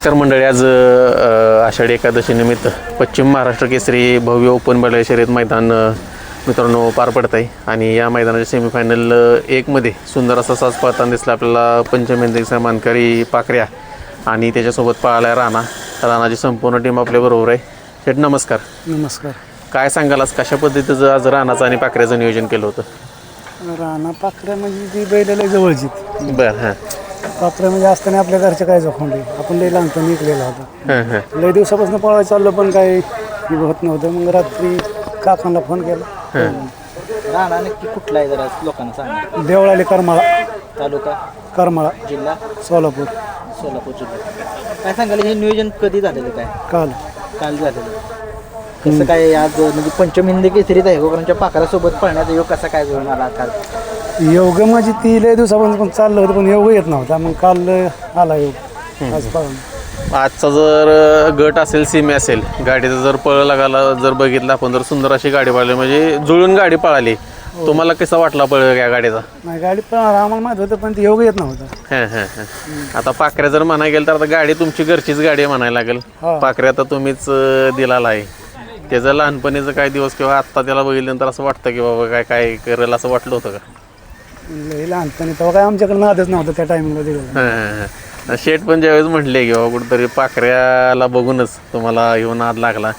तर मंडळी आज आषाढी एकादशी निमित्त पश्चिम महाराष्ट्र केसरी भव्य ओपन बैलगाडी शर्यत मैदान मित्रांनो पार पडत आहे आणि या मैदानाच्या सेमीफायनल 1 मध्ये सुंदर असा साज पळताना दिसला आपल्याला पंचमेंद्रीचा मानकरी पाखऱ्या आणि त्याच्यासोबत पळाला राणाची संपूर्ण टीम आपल्याबरोबर आहे. शेठ नमस्कार. नमस्कार. काय सांगाल आज कशा पद्धतीचं आज राणाचं आणि पाखऱ्याचं नियोजन केलं होतं? राणा पाखऱ्या म्हणजे ती बैलाला जवळची. बरं. हां पाखऱ्या म्हणजे असताना आपल्या घरच्या काय जोखंडी आपण लई लहानपणी निघलेला होता. लई दिवसापासून पळायला चाललं पण काही होत नव्हतं. मग रात्री काकांना फोन केला. राणा नक्की कुठला आहे जरा लोकांना सांगा. देवळाली करमाळा तालुका करमाळा जिल्हा सोलापूर जिल्हा. काय सांगाल हे नियोजन कधी झालेलं काय? काल झालेलं. कसं काय आज म्हणजे पंचमहिंदी केसरीत आहे गोकरांच्या पाखरासोबत पळण्याचा योग कसा काय जुळून आला काल? योग म्हणजे ती लई दिवसापासून पण चाललं होतं पण योग येत नव्हता. मग काल आला योग. आज पळून आजचा जर गट असेल सीमे असेल गाडीचा जर पळ लागायला जर बघितलं आपण जर सुंदर अशी गाडी पळाली म्हणजे जुळून गाडी पळाली. तुम्हाला कसा वाटला पळ या गाडीचा? नाही गाडी पळणार आम्हाला माहित होतं पण ती योग येत नव्हता. आता पाखऱ्या जर म्हणायला गेलं तर आता गाडी तुमची घरचीच गाडी म्हणायला लागेल. पाखऱ्या आता तुम्हीच दिलाला आहे. त्याचं लहानपणीचं काही दिवस किंवा आत्ता त्याला बघितल्यानंतर असं वाटतं की बाबा काय काय करेल असं वाटलं होतं का? लई लहानपणी तेव्हा काय आमच्याकडे नादच नव्हतं त्या टायमिंगला दिलं. शेठ पण ज्यावेळेस म्हटले की बाबा कुठंतरी पाखऱ्याला बघूनच तुम्हाला येऊन नाद लागला.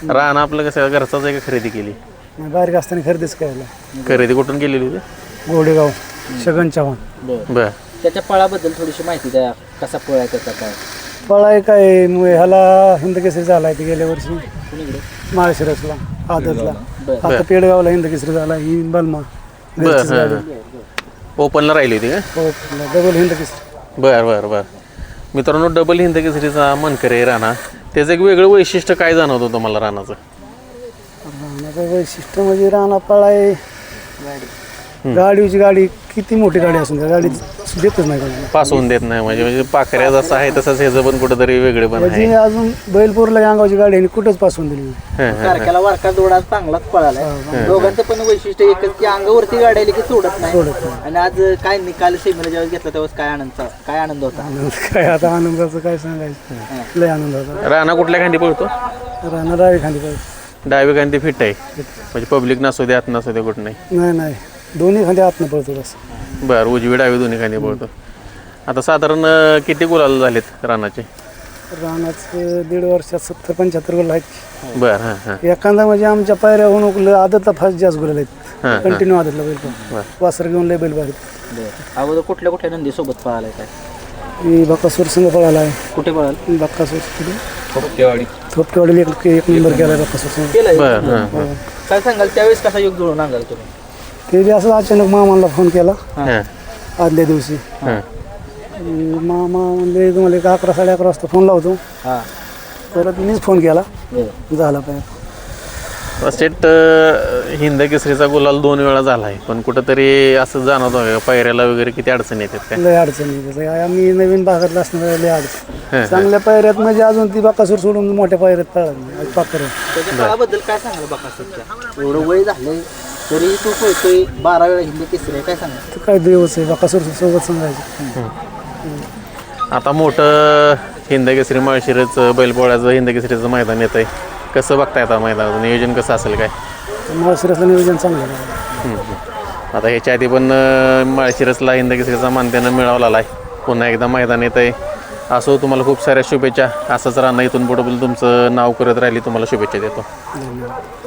रान आपलं कसं घरचाच आहे का खरेदी केली? बारीक असताना खरेदीच करायला. खरेदी कुठून केलेली होती? गोडेगाव शगन चव्हाण. बर. त्याच्या पळाबद्दल थोडीशी माहिती द्या. कसा पळ आहे त्याचा काय? पळाय काय ह्याला हिंद केसरी झाला आहे गेल्या वर्षी कुणीकडे? माळशिरसला आदतला. आता पेडगावला हिंद केसरी झाला. ही बलमा ओपनला राहिली होती का? हो डबल हिंद केसरी. बर. मित्रांनो डबल हिंद केसरीचा मनकरी राणा त्याचं एक वेगळं वैशिष्ट्य काय जाणवतं तुम्हाला राणाचं? राणाचं वैशिष्ट्य म्हणजे राणा पळाय गाडीची गाडी किती मोठी गाडी असून त्या गाडी देतच नाही कोणाला. पासवून देत नाही म्हणजे पाखऱ्या जसं आहे तसंच ह्याचं पण कुठंतरी वेगळे पण म्हणजे अजून बैलपूरला अंगावची गाडी आणि कुठंच पासवून दिली. सारख्याला वारका जोडा चांगलाच पळाला. दोघांचं पण वैशिष्ट्य एकच की अंगावरती गाडी आली की सोडत नाही. आणि आज काय निकाल सेमीला ज्यावेळेस घेतला त्यावेळेस काय आनंद होता? काय आता आनंदाचं काय सांगायचं. लय आनंद होता. राणा कुठल्या खांदी पळतो? राणा डावी खाली पाहिजे. डावी खांदी फिट आहे म्हणजे पब्लिक नसू दे आत नसू दे कुठं नाही. नाही दोन्ही खाली आतनं पळतो बस. बरं उजवी डावी दोन्ही खांदी पळतो. आता साधारण किती गुलाल झालेत राणाचे? रानाचं 1.5 वर्षात 70-75 गुलाल आहेत. बरं. एखादा म्हणजे आमच्या पायऱ्या होऊन आदतला फास्ट जास्त गुलाल आहेत. कंटिन्यू आदतला बैल वासर घेऊन लय बैल बारीक. अगोदर कुठल्या नंदी सोबत पळालाय काय? मी बक्कासूर संघ पळाला आहे. कुठे पळाल? बक्कासूर थोपकेवाडीला एक नंबर केला बक्कासूर संघ. बरं. काय सांगाल त्यावेळेस कसा योग जुळून आणला तुम्ही? ते बी असं अचानक मामाला फोन केला आदल्या दिवशी. मामा म्हणले तुम्हाला 11-11:30 वाजता फोन लावतो. परत मीच फोन केला झाला पाहिजे. सेट हिंद केसरीचा गुलाल 2 वेळा झाला आहे पण कुठंतरी असं जाणवतं पायऱ्याला वगैरे किती अडचण येतात काय? लय अडचण येते. आम्ही नवीन भागातला असणाऱ्या लय अडचण. चांगल्या पायऱ्यात म्हणजे अजून ती बक्कासूर सोडून मोठ्या पायऱ्यात पळाली पाखरं. त्याच्या काळाबद्दल काय सांगाल बकासूरच्या? एवढं वय झालंय तरी तू पळतोय 12 वेळा हिंदी केसरी काय सांगाल? काय दिवस आहे बक्कासूर सोबत सांगायचं. आता मोठं हिंद केसरी माळशिरस बैलपोळ्याचं हिंद केसरीचं मैदान येत आहे. कसं बघताय आता मैदानाचं नियोजन कसं असेल काय? माळशिरसला नियोजन चांगलं आहे. आता ह्याच्या आधी पण माळशिरसला हिंद केसरीचा मानधन मिळवलेला आहे. पुन्हा एकदा मैदान येत आहे. असो तुम्हाला खूप साऱ्या शुभेच्छा. असंच राहणं इथून पुढे तुमचं नाव करत राहिली तुम्हाला शुभेच्छा देतो.